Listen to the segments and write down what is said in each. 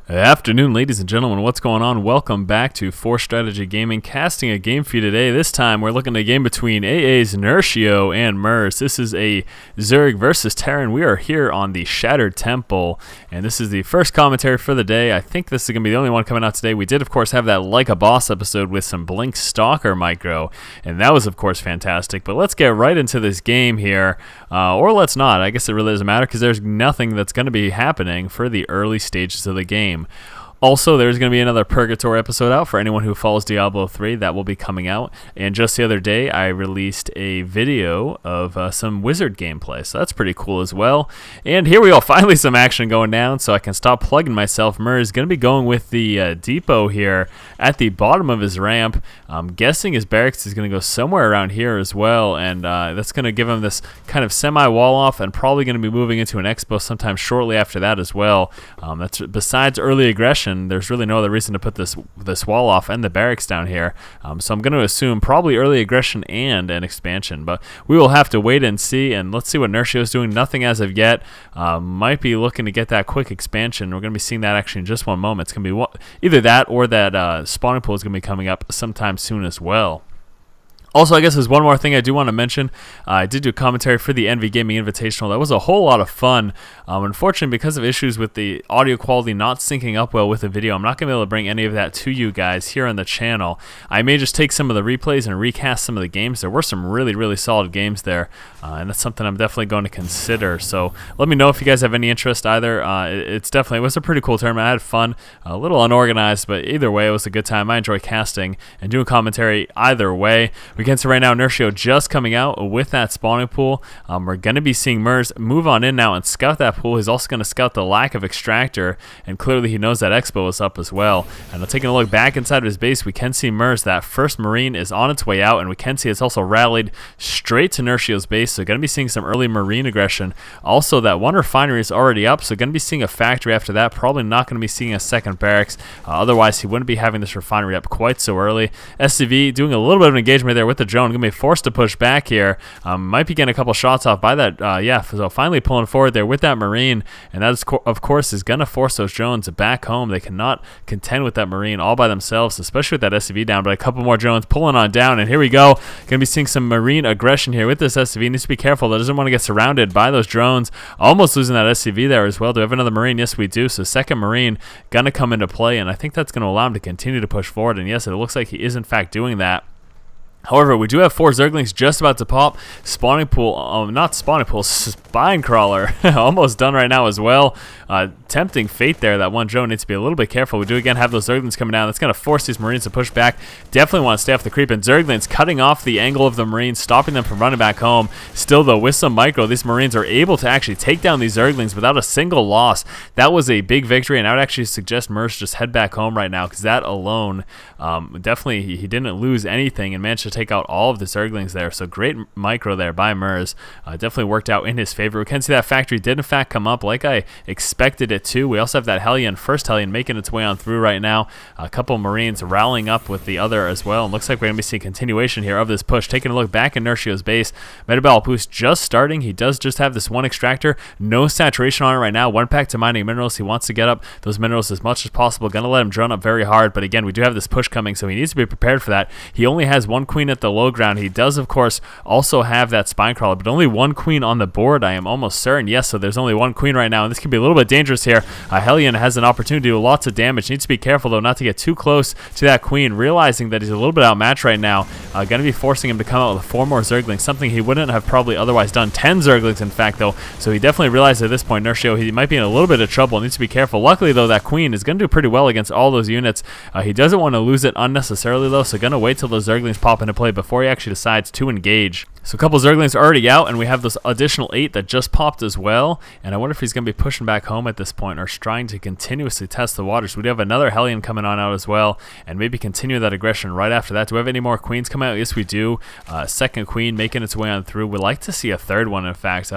Afternoon, ladies and gentlemen. What's going on? Welcome back to Force Strategy Gaming, casting a game for you today. This time, we're looking at a game between AA's Nerchio and Merz. This is a Zerg versus Terran. We are here on the Shattered Temple, and this is the first commentary for the day. I think this is going to be the only one coming out today. We did, of course, have that Like a Boss episode with some Blink Stalker micro, and that was, of course, fantastic. But let's get right into this game here, or let's not. I guess it really doesn't matter because there's nothing that's going to be happening for the early stages of the game. Also, there's going to be another Purgatory episode out for anyone who follows Diablo 3. That will be coming out. And just the other day, I released a video of some Wizard gameplay. So that's pretty cool as well. And here we go. Finally some action going down so I can stop plugging myself. Merz is going to be going with the depot here at the bottom of his ramp. I'm guessing his barracks is going to go somewhere around here as well. And that's going to give him this kind of semi-wall off and probably going to be moving into an expo sometime shortly after that as well. That's besides early aggression. There's really no other reason to put this wall off and the barracks down here. So I'm going to assume probably early aggression and an expansion. But we will have to wait and see. And let's see what Nerchio is doing. Nothing as of yet. Might be looking to get that quick expansion. We're going to be seeing that actually in just one moment. It's going to be either that or that spawning pool is going to be coming up sometime soon as well. Also, I guess there's one more thing I do want to mention. I did do a commentary for the Envy Gaming Invitational. That was a whole lot of fun. Unfortunately, because of issues with the audio quality not syncing up well with the video, I'm not going to be able to bring any of that to you guys here on the channel. I may just take some of the replays and recast some of the games. There were some really, really solid games there, and that's something I'm definitely going to consider. So let me know if you guys have any interest either. It was a pretty cool tournament. I had fun, a little unorganized, but either way, it was a good time. I enjoy casting and doing commentary either way. We can see right now Nerchio just coming out with that spawning pool. We're going to be seeing Merz move on in now and scout that pool. He's also going to scout the lack of extractor, and clearly he knows that Expo is up as well. And taking a look back inside of his base, we can see Merz, that first Marine is on its way out, and we can see it's also rallied straight to Nerchio's base, so going to be seeing some early Marine aggression. Also, that one refinery is already up, so going to be seeing a factory after that. Probably not going to be seeing a second barracks. Otherwise, he wouldn't be having this refinery up quite so early. SCV doing a little bit of an engagement there with the drone. Going to be forced to push back here. Might be getting a couple shots off by that. So finally pulling forward there with that Marine, and that is, of course, is going to force those drones back home. They cannot contend with that Marine all by themselves, especially with that SCV down, but a couple more drones pulling on down, and here we go. Going to be seeing some Marine aggression here with this SCV. Needs to be careful. That doesn't want to get surrounded by those drones. Almost losing that SCV there as well. Do we have another Marine? Yes, we do. So second Marine going to come into play, and I think that's going to allow him to continue to push forward, and yes, it looks like he is in fact doing that. However, we do have 4 Zerglings just about to pop. Spawning pool, not spawning pool, spine crawler, almost done right now as well. Tempting fate there. That one drone needs to be a little bit careful. We do again have those Zerglings coming down. That's going to force these Marines to push back. Definitely want to stay off the creep. And Zerglings cutting off the angle of the Marines, stopping them from running back home. Still, though, with some micro, these Marines are able to actually take down these Zerglings without a single loss. That was a big victory, and I would actually suggest Merz just head back home right now, because that alone, definitely, he didn't lose anything and managed to take out all of the Zerglings there. So great micro there by Merz. Definitely worked out in his favor. We can see that factory did in fact come up like I expected it to. We also have that Hellion, first Hellion, making its way on through right now. A couple Marines rallying up with the other as well. And looks like we're going to be seeing continuation here of this push. Taking a look back at Nerchio's base. Metabolic boost just starting. He does just have this one extractor. No saturation on it right now. One pack to mining minerals. He wants to get up those minerals as much as possible. Going to let him drone up very hard. But again, we do have this push coming, so he needs to be prepared for that. He only has one queen at the low ground. He does, of course, also have that spine crawler, but only one queen on the board, I am almost certain. Yes, so there's only one queen right now, and this can be a little bit dangerous here. Hellion has an opportunity to do lots of damage. Needs to be careful, though, not to get too close to that queen, realizing that he's a little bit outmatched right now. Going to be forcing him to come out with 4 more Zerglings, something he wouldn't have probably otherwise done. 10 Zerglings, in fact, though, so he definitely realized at this point, Nerchio, he might be in a little bit of trouble. Needs to be careful. Luckily, though, that queen is going to do pretty well against all those units. He doesn't want to lose it unnecessarily, though, so going to wait till those Zerglings pop into play before he actually decides to engage. So a couple Zerglings are already out, and we have those additional 8 that just popped as well. And I wonder if he's going to be pushing back home at this point or trying to continuously test the waters. We do have another Hellion coming on out as well, and maybe continue that aggression right after that. Do we have any more queens coming out? Yes, we do. Second queen making its way on through. We'd like to see a third one, in fact,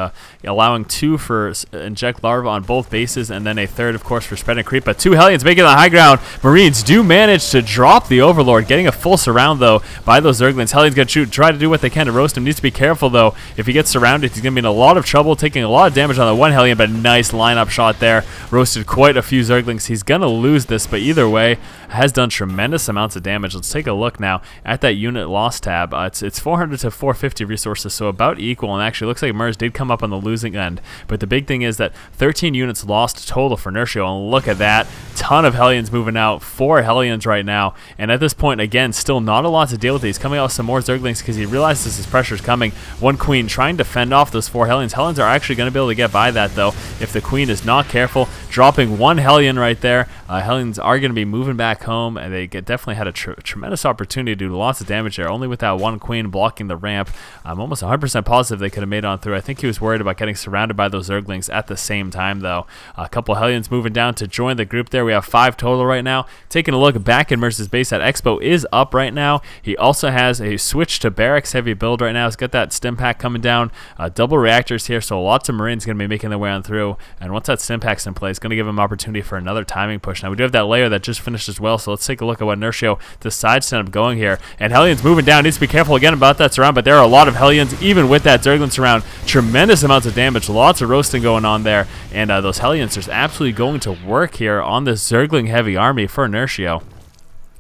allowing 2 for inject larva on both bases, and then a third, of course, for spread and creep. But 2 Hellions making the high ground. Marines do manage to drop the Overlord, getting a full surround, though, by those Zerglings. Hellion's going to try to do what they can to roast him. Needs to be careful, though. If he gets surrounded, he's going to be in a lot of trouble, taking a lot of damage on the one Hellion, but nice lineup shot there. Roasted quite a few Zerglings. He's going to lose this, but either way, has done tremendous amounts of damage. Let's take a look now at that unit loss tab. It's 400 to 450 resources, so about equal, and actually looks like Merz did come up on the losing end. But the big thing is that 13 units lost total for Nerchio, and look at that. Ton of Hellions moving out. 4 Hellions right now, and at this point, again, still not a lot to deal with. He's coming out with some more Zerglings because he realizes his pressure is coming. One Queen trying to fend off those 4 Hellions. Hellions are actually going to be able to get by that, though, if the Queen is not careful. Dropping 1 Hellion right there. Hellions are going to be moving back home, and they definitely had a tremendous opportunity to do lots of damage there, only with that 1 Queen blocking the ramp. I'm almost 100% positive they could have made it on through. I think he was worried about getting surrounded by those Zerglings at the same time, though. A couple Hellions moving down to join the group there. We have 5 total right now. Taking a look back in Merz's base, that Expo is up right now. He also has a switch to Barracks heavy build right now. He's got that stim pack coming down. Double reactors here, so lots of Marines going to be making their way on through. And once that stim pack's in place, going to give him opportunity for another timing push. Now, we do have that layer that just finished as well, so let's take a look at what Nerchio decides to end up going here. And Hellions moving down. Needs to be careful again about that surround, but there are a lot of Hellions, even with that Zerglin surround. Tremendous amounts of damage, lots of roasting going on there. And those Hellions are absolutely going to work here on this Zergling heavy army for Nerchio.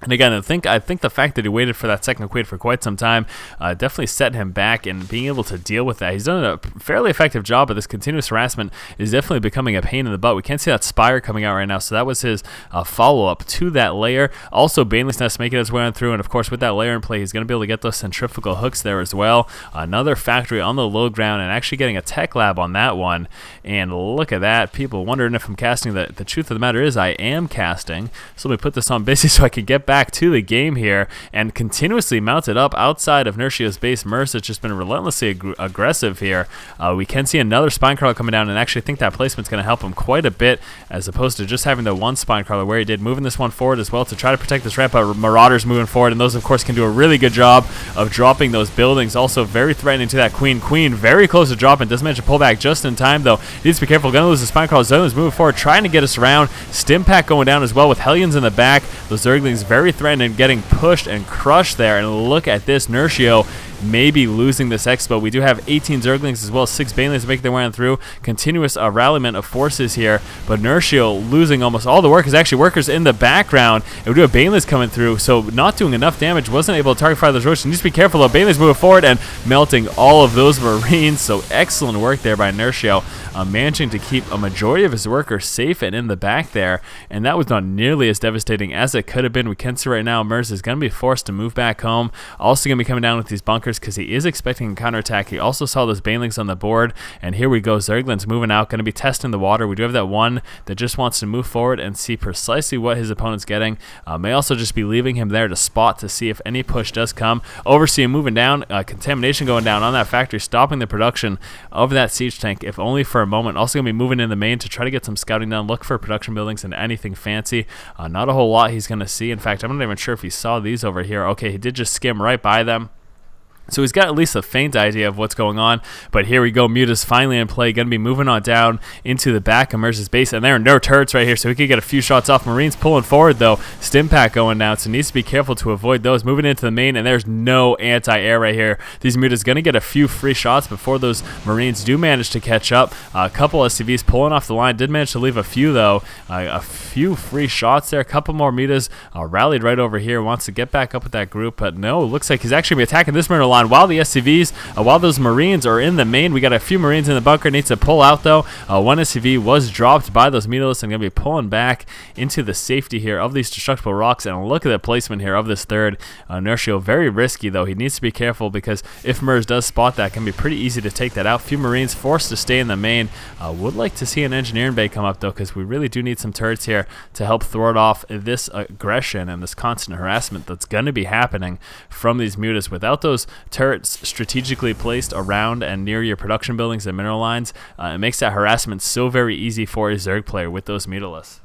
And again, I think the fact that he waited for that second Queen for quite some time definitely set him back in being able to deal with that. He's done a fairly effective job, but this continuous harassment is definitely becoming a pain in the butt. We can't see that Spire coming out right now, so that was his follow-up to that layer. Also, Baneless Nest making its way on through, and of course, with that layer in play, he's going to be able to get those centrifugal hooks there as well. Another factory on the low ground, and actually getting a tech lab on that one. And look at that. People wondering if I'm casting. The truth of the matter is I am casting. So let me put this on busy so I can get back to the game here, and continuously mounted up outside of Nerchio's base. Merz has just been relentlessly aggressive here. We can see another spine crawler coming down, and actually think that placement's going to help him quite a bit, as opposed to just having the one spine crawler where he did, moving this one forward as well to try to protect this ramp. But Marauders moving forward, and those of course can do a really good job of dropping those buildings. Also very threatening to that Queen. Queen very close to dropping, does manage to pull back just in time though. Needs to be careful, gonna lose the spine crawler. Zerglings moving forward, trying to get us around. Stim pack going down as well with Hellions in the back. Those Zerglings very threatening, getting pushed and crushed there. And look at this, Nerchio maybe losing this expo. We do have 18 Zerglings as well as 6 Banelings making their way on through. Continuous rallyment of forces here, but Nerchio losing almost all the workers. Actually, workers in the background, and we do have Banelings coming through, so not doing enough damage. Wasn't able to target fire those roaches. Needs to be careful though. Banelings moving forward and melting all of those Marines, so excellent work there by Nerchio, managing to keep a majority of his workers safe and in the back there, and that was not nearly as devastating as it could have been. We can see right now Merz is going to be forced to move back home. Also going to be coming down with these bunkers because he is expecting a counterattack. He also saw those Banelings on the board, and here we go. Zerglings moving out, going to be testing the water. We do have that one that just wants to move forward and see precisely what his opponent's getting. May also just be leaving him there to spot to see if any push does come. Overseer moving down, contamination going down on that factory, stopping the production of that siege tank, if only for a moment. Also going to be moving in the main to try to get some scouting done, look for production buildings and anything fancy. Not a whole lot he's going to see. In fact, I'm not even sure if he saw these over here. Okay, he did just skim right by them. So he's got at least a faint idea of what's going on. But here we go. Muta's finally in play. Going to be moving on down into the back of Merz's base. And there are no turrets right here, so he could get a few shots off. Marines pulling forward, though. Stim pack going down, so needs to be careful to avoid those. Moving into the main, and there's no anti-air right here. These Muta's going to get a few free shots before those Marines do manage to catch up. A couple SCVs pulling off the line. Did manage to leave a few, though. A few free shots there. A couple more Mutas rallied right over here. Wants to get back up with that group, but no. Looks like he's actually going to be attacking this Marine line. While the SCVs, while those Marines are in the main, we got a few Marines in the bunker. Needs to pull out though. One SCV was dropped by those Mutalists and going to be pulling back into the safety here of these destructible rocks. And look at the placement here of this third. Nerchio very risky though. He needs to be careful because if Merz does spot that, it can be pretty easy to take that out. Few Marines forced to stay in the main. Would like to see an engineering bay come up though, because we really do need some turrets here to help thwart off this aggression and this constant harassment that's going to be happening from these Mutas. Without those turrets strategically placed around and near your production buildings and mineral lines, it makes that harassment so very easy for a Zerg player with those Mutalists.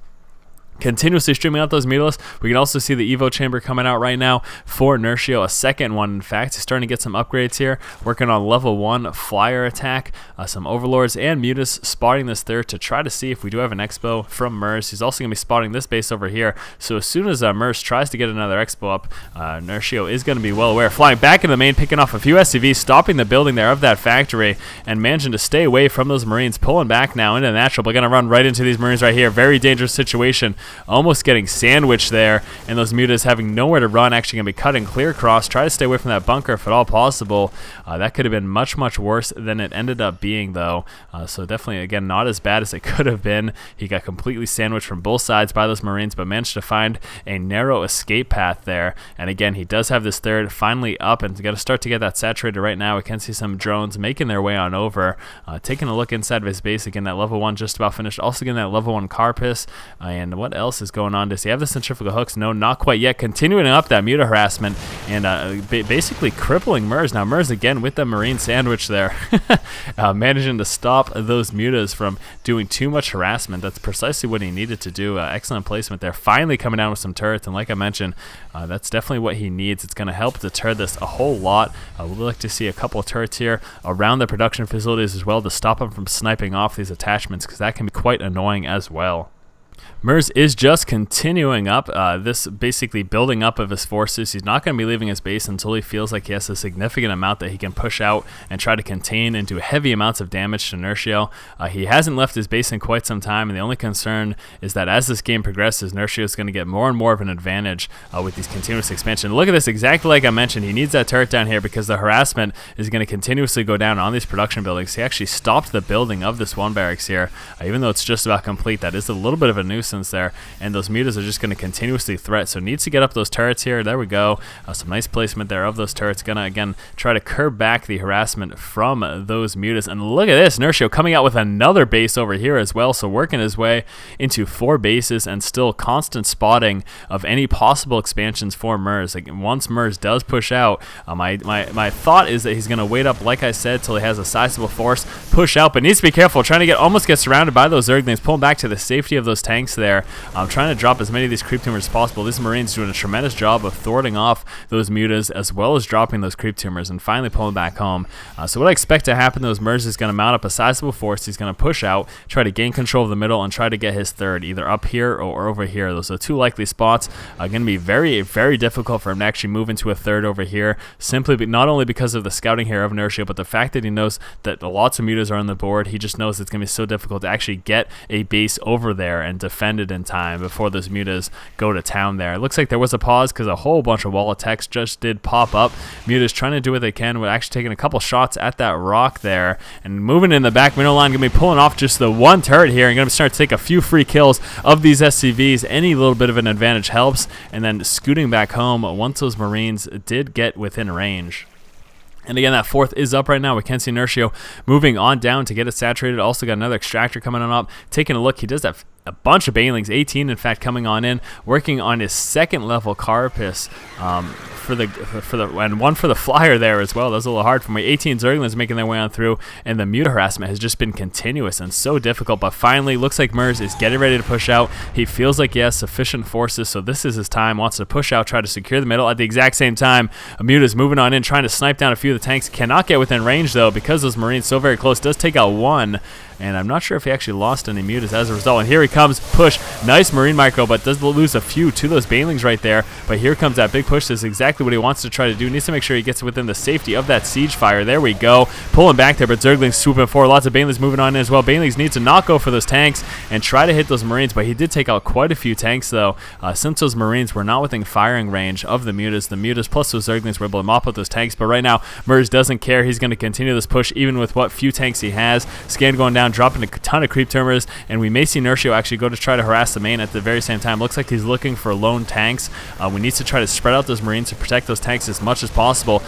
Continuously streaming out those mutalisks. We can also see the Evo chamber coming out right now for Nerchio, a second one in fact. He's starting to get some upgrades here, working on level 1 flyer attack, some overlords and mutas, spotting this third to try to see if we do have an expo from Merz. He's also going to be spotting this base over here, so as soon as Merz tries to get another expo up, Nerchio is going to be well aware. Flying back in the main, picking off a few SCVs, stopping the building there of that factory, and managing to stay away from those Marines, pulling back now into the natural, but going to run right into these Marines right here. Very dangerous situation. Almost getting sandwiched there, and those mutas having nowhere to run, actually going to be cutting clear across. Try to stay away from that bunker if at all possible. That could have been much worse than it ended up being though, so definitely again not as bad as it could have been. He got completely sandwiched from both sides by those Marines, but managed to find a narrow escape path there. And again, he does have this third finally up, and got to start to get that saturated right now. We can see some drones making their way on over, taking a look inside of his base. Again, that level 1 just about finished. Also getting that level 1 carapace, and what else is going on? Does he have the centrifugal hooks? No, not quite yet. Continuing up that muta harassment, and basically crippling Merz. Now Merz again with the Marine sandwich there, managing to stop those mutas from doing too much harassment. That's precisely what he needed to do. Excellent placement there. Finally coming down with some turrets, and like I mentioned, that's definitely what he needs. It's going to help deter this a whole lot. We'd like to see a couple of turrets here around the production facilities as well to stop him from sniping off these attachments, because that can be quite annoying as well. Merz is just continuing up, this basically building up of his forces. He's not going to be leaving his base until he feels like he has a significant amount that he can push out and try to contain and do heavy amounts of damage to Nerchio. He hasn't left his base in quite some time, and the only concern is that as this game progresses, Nerchio is going to get more and more of an advantage with these continuous expansion. Look at this, exactly like I mentioned, he needs that turret down here because the harassment is going to continuously go down on these production buildings. He actually stopped the building of this one barracks here, even though it's just about complete. That is a little bit of a nuisance there, and those mutas are just going to continuously threat, so needs to get up those turrets here. There we go, some nice placement there of those turrets. Gonna again try to curb back the harassment from those mutas. And look at this, Nerchio coming out with another base over here as well, so working his way into 4 bases and still constant spotting of any possible expansions for Merz. Like, once Merz does push out, my thought is that he's going to wait up, like I said, till he has a sizable force, push out, but needs to be careful, trying to almost get surrounded by those Zerglings, pulling back to the safety of those tanks there. Trying to drop as many of these creep tumors as possible. These Marines doing a tremendous job of thwarting off those mutas as well as dropping those creep tumors and finally pulling back home. So what I expect to happen to those Merz is going to mount up a sizable force. He's going to push out, try to gain control of the middle, and try to get his third either up here or over here. Those are 2 likely spots. Going to be very difficult for him to actually move into a third over here, simply not only because of the scouting here of Nerchio, but the fact that he knows that lots of mutas are on the board. He just knows it's going to be so difficult to actually get a base over there and defend it in time before those mutas go to town there. It looks like there was a pause because a whole bunch of wall attacks just did pop up. Mutas trying to do what they can. We're actually taking a couple shots at that rock there and moving in the back middle line. Going to be pulling off just the 1 turret here and going to start to take a few free kills of these SCVs. Any little bit of an advantage helps, and then scooting back home once those Marines did get within range. And again, that 4th is up right now. We can see Nerchio moving on down to get it saturated. Also got another extractor coming on up. Taking a look, he does have a bunch of banelings, 18 in fact, coming on in, working on his 2nd level carapace and 1 for the flyer there as well. That was a little hard for me. 18 Zerglings making their way on through, and the muta harassment has just been continuous and so difficult. But finally, looks like Merz is getting ready to push out. He feels like he has sufficient forces, so this is his time. Wants to push out, try to secure the middle. At the exact same time, Muta's moving on in, trying to snipe down a few of the tanks. Cannot get within range though, because those Marines so very close. Does take out 1. And I'm not sure if he actually lost any mutas as a result. And here he comes, push, nice Marine micro, but does lose a few to those banelings right there. But here comes that big push. This is exactly what he wants to try to do. Needs to make sure he gets within the safety of that siege fire. There we go, pulling back there, but Zerglings swooping forward. Lots of banelings moving on in as well. Banelings need to not go for those tanks and try to hit those Marines, but he did take out quite a few tanks though. Since those Marines were not within firing range of the mutas plus those Zerglings were able to mop up those tanks. But right now, Merz doesn't care. He's going to continue this push even with what few tanks he has. Scan going down, dropping a ton of creep tumors, and we may see Nerchio actually go to try to harass the main at the very same time. Looks like he's looking for lone tanks. We need to try to spread out those Marines to protect those tanks as much as possible.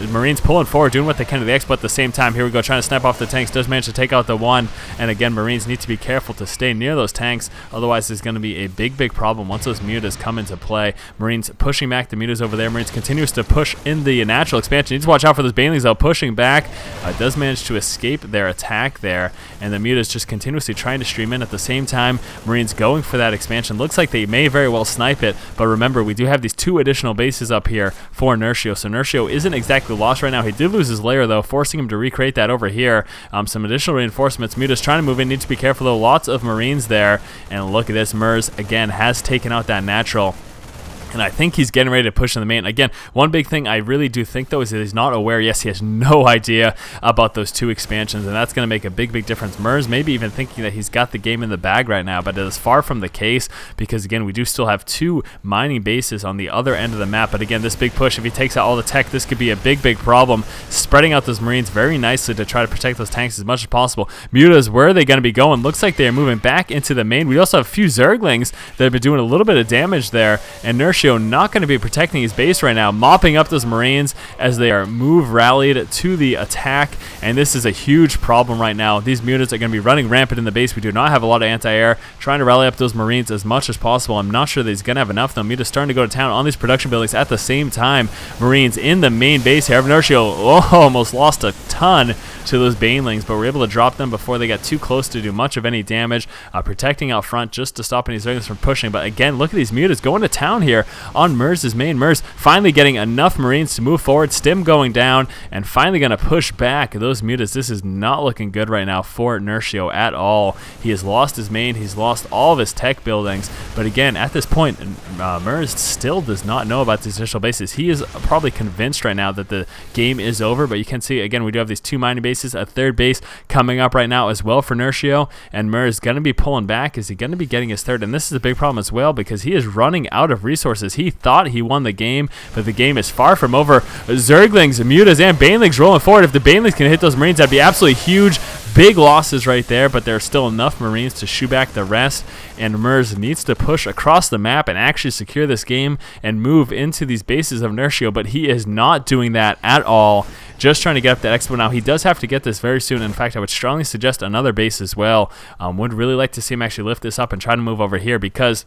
Marines pulling forward, doing what they can to the X, but at the same time, here we go, trying to snipe off the tanks. Does manage to take out the 1, and again, Marines need to be careful to stay near those tanks, otherwise there's going to be a big problem once those mutas come into play. Marines pushing back the mutas over there. Marines continues to push in the natural expansion. Needs to watch out for those banelings though, pushing back. Does manage to escape their attack there, and the Muta's just continuously trying to stream in. At the same time, Marines going for that expansion. Looks like they may very well snipe it, but remember, we do have these 2 additional bases up here for Nerchio, so Nerchio isn't exactly lost right now. He did lose his lair, though, forcing him to recreate that over here. Some additional reinforcements. Muta's trying to move in, need to be careful, though. Lots of Marines there, and look at this. Merz, again, has taken out that natural. And I think he's getting ready to push in the main. Again, one big thing I really do think, though, is that he's not aware. Yes, he has no idea about those 2 expansions, and that's going to make a big difference. Merz maybe even thinking that he's got the game in the bag right now, but it is far from the case because, again, we do still have 2 mining bases on the other end of the map. But, again, this big push, if he takes out all the tech, this could be a big problem. Spreading out those Marines very nicely to try to protect those tanks as much as possible. Mutas, where are they going to be going? Looks like they're moving back into the main. We also have a few Zerglings that have been doing a little bit of damage there, and Nerchio not going to be protecting his base right now, mopping up those Marines as they are rallied to the attack, and this is a huge problem right now. These Mutas are going to be running rampant in the base. We do not have a lot of anti-air, trying to rally up those Marines as much as possible. I'm not sure that he's going to have enough, though. Muta's starting to go to town on these production buildings at the same time. Marines in the main base here. Nerchio almost lost a ton to those Banelings, but we're able to drop them before they got too close to do much of any damage, protecting out front just to stop any Zerglings from pushing. But again, look at these Mutas going to town here on Merz's main. Merz finally getting enough Marines to move forward, Stim going down, and finally going to push back those Mutas. This is not looking good right now for Nerchio at all. He has lost his main, he's lost all of his tech buildings, but again, at this point, Merz still does not know about these initial bases. He is probably convinced right now that the game is over, but you can see, again, we do have these 2 mining bases, a 3rd base coming up right now as well for Nerchio, and Merz going to be pulling back. Is he going to be getting his 3rd? And this is a big problem as well because he is running out of resources. He thought he won the game, but the game is far from over. Zerglings, Mutas, and Banelings rolling forward. If the Banelings can hit those Marines, that'd be absolutely huge. Big losses right there, but there's still enough Marines to shoo back the rest, and Merz needs to push across the map and actually secure this game and move into these bases of Nerchio, but he is not doing that at all. Just trying to get up that expo now. He does have to get this very soon. In fact, I would strongly suggest another base as well. Would really like to see him actually lift this up and try to move over here because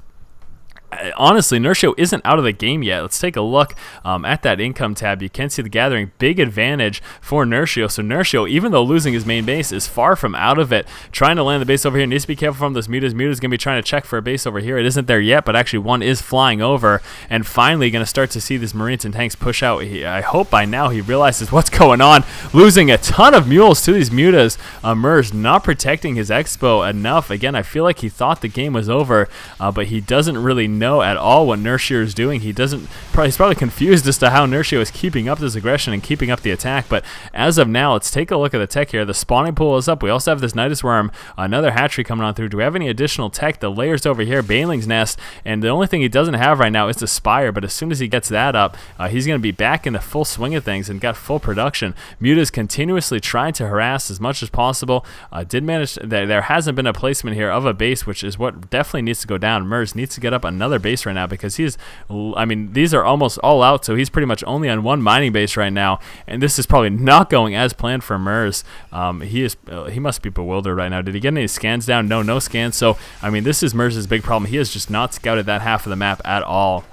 honestly, Nerchio isn't out of the game yet. Let's take a look at that income tab. You can see the gathering. Big advantage for Nerchio. So Nerchio, even though losing his main base, is far from out of it. Trying to land the base over here. Needs to be careful from those Mutas. Muta's going to be trying to check for a base over here. It isn't there yet, but actually one is flying over. And finally going to start to see these Marines and tanks push out. I hope by now he realizes what's going on. Losing a ton of mules to these Mutas. Merz not protecting his expo enough. Again, I feel like he thought the game was over, but he doesn't really know at all what Nerchio is doing. He's probably confused as to how Nerchio is keeping up this aggression and keeping up the attack. But as of now, let's take a look at the tech here. The spawning pool is up. We also have this Nidus Worm, another hatchery coming on through. Do we have any additional tech? The layers over here, Baneling's Nest, and the only thing he doesn't have right now is the Spire, but as soon as he gets that up, he's going to be back in the full swing of things and got full production. Muta's continuously trying to harass as much as possible. Did manage, there hasn't been a placement here of a base, which is what definitely needs to go down. Merz needs to get up another base right now because these are almost all out, so he's pretty much only on 1 mining base right now, and this is probably not going as planned for Merz. He must be bewildered right now. Did he get any scans down? No scans. So this is Merz's big problem. He has just not scouted that half of the map at all.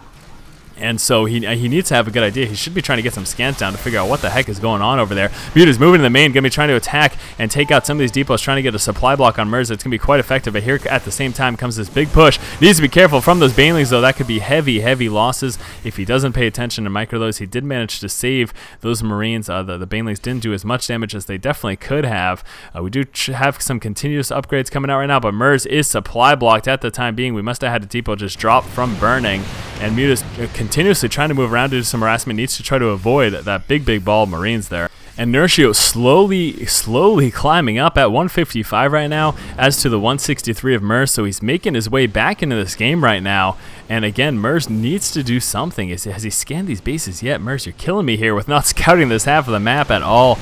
And so he needs to have a good idea. He should be trying to get some scans down to figure out what the heck is going on over there. Muta's moving to the main, going to be trying to attack and take out some of these depots, trying to get a supply block on Merz. It's going to be quite effective, but here at the same time comes this big push. Needs to be careful from those Banelings, though. That could be heavy losses if he doesn't pay attention to microloads. He did manage to save those Marines. The Banelings didn't do as much damage as they definitely could have. We do have some continuous upgrades coming out right now, but Merz is supply blocked at the time being. We must have had a depot just drop from burning, and Muta's continuously trying to move around, do some harassment, needs to try to avoid that big ball of Marines there. And Nerchio slowly climbing up at 155 right now as to the 163 of Merz, so he's making his way back into this game right now. And again, Merz needs to do something. Has he scanned these bases yet? Merz, you're killing me here with not scouting this half of the map at all.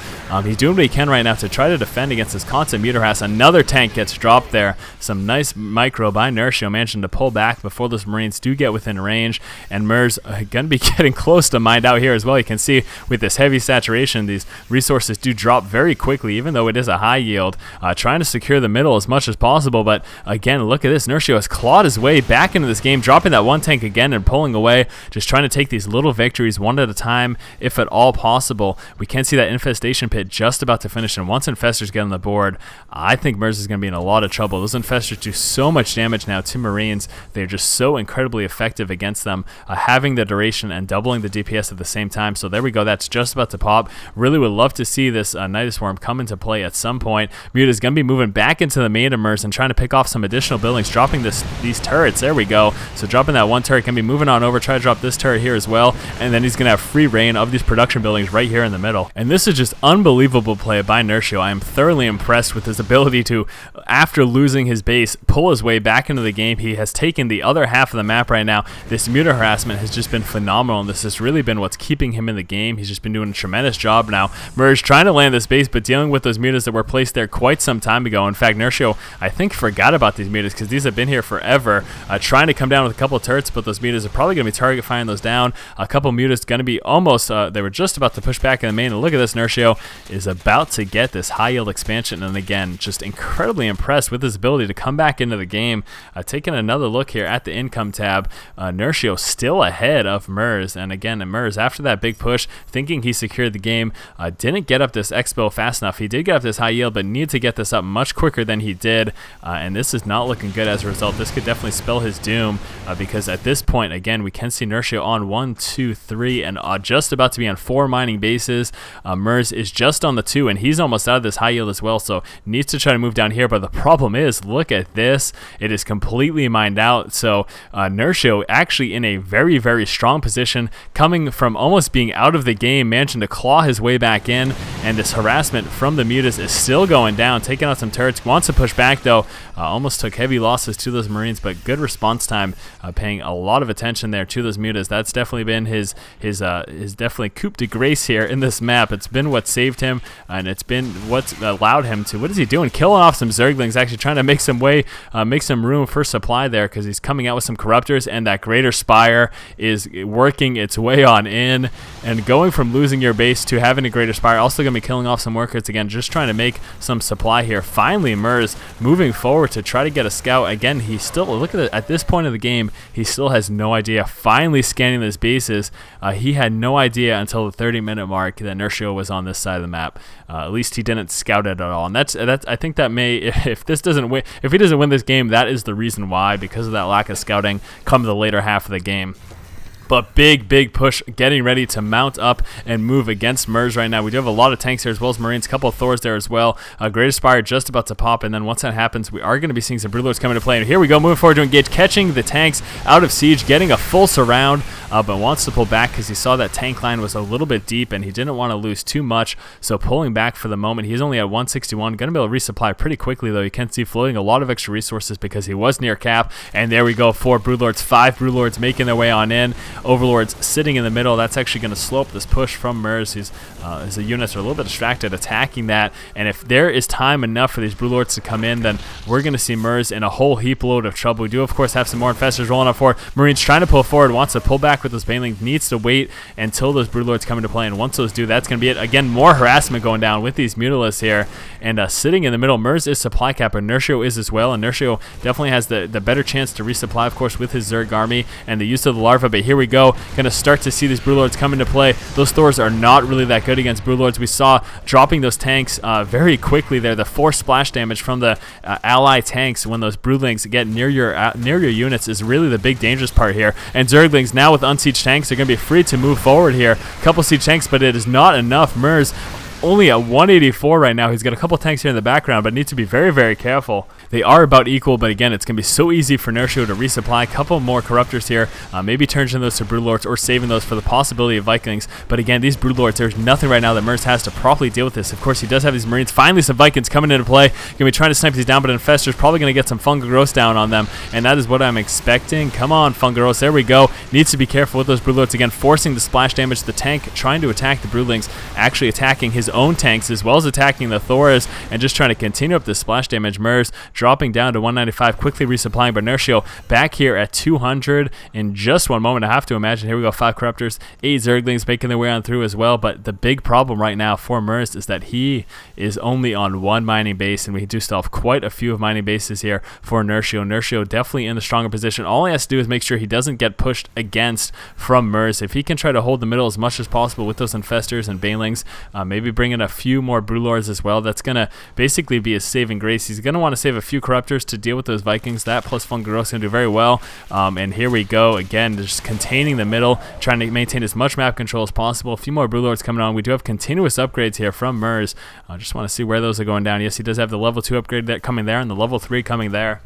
He's doing what he can right now to try to defend against this constant Muta harass. Another tank gets dropped there. Some nice micro by Nerchio, managing to pull back before those Marines do get within range. And Merz going to be getting close to mined out here as well. You can see with this heavy saturation, these resources do drop very quickly, even though it is a high yield. Trying to secure the middle as much as possible, but again, look at this. Nerchio has clawed his way back into this game, dropping that that one tank again and pulling away, just trying to take these little victories one at a time, if at all possible. We can see that infestation pit just about to finish, and once infestors get on the board, I think Merz is going to be in a lot of trouble. Those infestors do so much damage now to Marines. They're just so incredibly effective against them, having the duration and doubling the DPS at the same time. So there we go. That's just about to pop. Really would love to see this Nidus Worm come into play at some point. Muta is going to be moving back into the main of Merz and trying to pick off some additional buildings, dropping these turrets. There we go. So dropping that one turret, can be moving on over, try to drop this turret here as well, and then he's going to have free reign of these production buildings right here in the middle. And this is just unbelievable play by Nerchio. I am thoroughly impressed with his ability to, after losing his base, pull his way back into the game. He has taken the other half of the map right now. This Muta harassment has just been phenomenal, and this has really been what's keeping him in the game. He's just been doing a tremendous job now. Merz trying to land this base, but dealing with those mutas that were placed there quite some time ago. In fact, Nerchio, I think, forgot about these mutas because these have been here forever, trying to come down with a couple of turrets, but those mutas are probably going to be target firing those down. A couple mutas going to be almost, they were just about to push back in the main, and look at this, Nerchio is about to get this high yield expansion, and again, just incredibly impressed with his ability to come back into the game. Taking another look here at the income tab, Nerchio still ahead of Merz, and again, Merz, after that big push, thinking he secured the game, didn't get up this expo fast enough. He did get up this high yield, but needed to get this up much quicker than he did, and this is not looking good as a result. This could definitely spell his doom, because at this point, again, we can see Nerchio on 1, 2, 3, and just about to be on 4 mining bases. Merz is just on the 2, and he's almost out of this high yield as well, so needs to try to move down here, but the problem is, look at this. It is completely mined out, so Nerchio actually in a very, very strong position, coming from almost being out of the game, managing to claw his way back in, and this harassment from the mutas is still going down, taking out some turrets, wants to push back though, almost took heavy losses to those Marines, but good response time, paying a lot of attention there to those mutas. That's definitely been his definitely coup de grace here in this map. It's been what saved him, and it's been what's allowed him to, what is he doing? Killing off some Zerglings, actually trying to make some way, make some room for supply there, because he's coming out with some corruptors, and that Greater Spire is working its way on in, and going from losing your base to having a Greater Spire, also going to be killing off some workers again, just trying to make some supply here. Finally, Merz moving forward to try to get a scout. Again, he still, look at it, at this point of the game, he still has no idea. Finally scanning his bases, he had no idea until the 30-minute mark that Nerchio was on this side of the map. At least he didn't scout it at all, and that's I think that may, if this doesn't win, if he doesn't win this game, that is the reason why, because of that lack of scouting come the later half of the game. But big push, getting ready to mount up and move against Merz right now. We do have a lot of tanks here as well as Marines, a couple of Thors there as well. Greater Spire just about to pop, and then once that happens, we are going to be seeing some Broodlords come into play. And here we go, moving forward to engage, catching the tanks out of siege, getting a full surround, but wants to pull back because he saw that tank line was a little bit deep and he didn't want to lose too much. So pulling back for the moment. He's only at 161, going to be able to resupply pretty quickly though. You can see floating a lot of extra resources because he was near cap. And there we go, 4 Broodlords, 5 Broodlords making their way on in. Overlords sitting in the middle. That's actually going to slow up this push from Merz. His units are a little bit distracted attacking that, and if there is time enough for these Broodlords to come in, then we're going to see Merz in a whole heap load of trouble. We do of course have some more infestors rolling up forward. Marines trying to pull forward, wants to pull back with those banelings, needs to wait until those Broodlords come into play, and once those do, that's going to be it. Again, more harassment going down with these Mutalisks here, and sitting in the middle, Merz is supply cap, and Nerchio is as well, and Nerchio definitely has the better chance to resupply, of course, with his Zerg army and the use of the larva. But here we go, going to start to see these Broodlords come into play. Those Thors are not really that good against Broodlords. We saw dropping those tanks very quickly there. The forced splash damage from the ally tanks when those Broodlings get near your units is really the big dangerous part here. And Zerglings now with unsieged tanks are going to be free to move forward here. Couple siege tanks, but it is not enough. Merz only at 184 right now. He's got a couple tanks here in the background, but needs to be very careful. They are about equal, but again, it's going to be so easy for Nerchio to resupply. A couple more Corruptors here, maybe turning those to Broodlords or saving those for the possibility of Vikings. But again, these Broodlords, there's nothing right now that Merz has to properly deal with this. Of course, he does have these Marines. Finally, some Vikings coming into play. Going to be trying to snipe these down, but Infestor's probably going to get some Fungaros down on them, and that is what I'm expecting. Come on, Fungaros. There we go. Needs to be careful with those Broodlords again, forcing the splash damage. The tank trying to attack the Broodlings, actually attacking his his own tanks as well as attacking the Thors and just trying to continue up the splash damage. Merz dropping down to 195, quickly resupplying, but Nerchio back here at 200 in just 1 moment. I have to imagine. Here we go, 5 Corruptors, 8 Zerglings making their way on through as well, but the big problem right now for Merz is that he is only on 1 mining base, and we do still have quite a few of mining bases here for Nerchio. Nerchio definitely in the stronger position. All he has to do is make sure he doesn't get pushed against from Merz. If he can try to hold the middle as much as possible with those Infestors and Banelings, maybe bring in a few more Broodlords as well, that's going to basically be his saving grace. He's going to want to save a few Corruptors to deal with those Vikings. That plus Fungal Growth is going to do very well. And here we go again, just containing the middle, trying to maintain as much map control as possible. A few more Broodlords coming on. We do have continuous upgrades here from Merz. I just want to see where those are going down. Yes, he does have the level 2 upgrade that coming there and the level 3 coming there.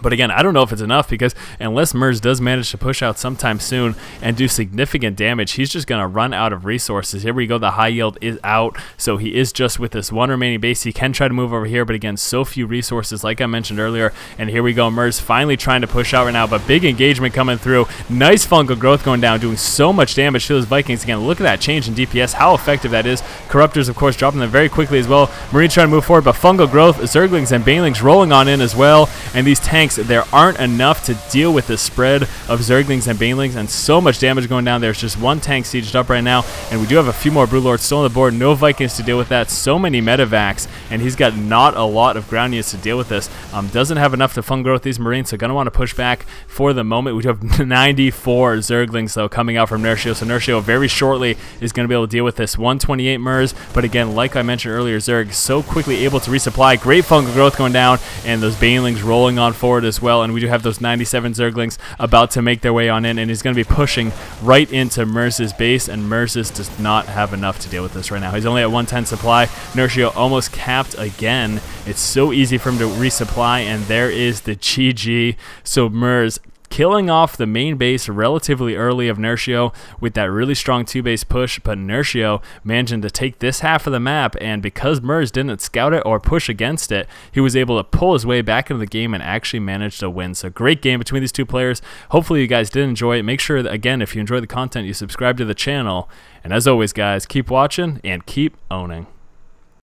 But again, I don't know if it's enough, because unless Merz does manage to push out sometime soon and do significant damage, he's just going to run out of resources. Here we go. The high yield is out, so he is just with this 1 remaining base. He can try to move over here, but again, so few resources like I mentioned earlier. And here we go. Merz finally trying to push out right now, but big engagement coming through. Nice Fungal Growth going down, doing so much damage to those Vikings. Again, look at that change in DPS, how effective that is. Corruptors, of course, dropping them very quickly as well. Marines trying to move forward, but Fungal Growth, Zerglings, and Banelings rolling on in as well. And these tanks, there aren't enough to deal with the spread of Zerglings and Banelings, and so much damage going down. There's just 1 tank sieged up right now, and we do have a few more Broodlords still on the board. No Vikings to deal with that. So many Medivacs, and he's got not a lot of ground units to deal with this. Doesn't have enough to Fungal Growth these Marines, so going to want to push back for the moment. We do have 94 Zerglings, though, coming out from Nerchio, so Nerchio very shortly is going to be able to deal with this. 128 Merz, but again, like I mentioned earlier, Zerg so quickly able to resupply. Great Fungal Growth going down, and those Banelings rolling on forward as well, and we do have those 97 Zerglings about to make their way on in, and he's going to be pushing right into Merz's base, and Merz's does not have enough to deal with this right now. He's only at 110 supply. Nerchio almost capped again. It's so easy for him to resupply, and there is the GG. So Merz killing off the main base relatively early of Nerchio with that really strong 2-base push, but Nerchio managing to take this half of the map, and because Merz didn't scout it or push against it, he was able to pull his way back into the game and actually managed to win. So great game between these two players. Hopefully you guys did enjoy it. Make sure that, again, if you enjoy the content, you subscribe to the channel. And as always, guys, keep watching and keep owning.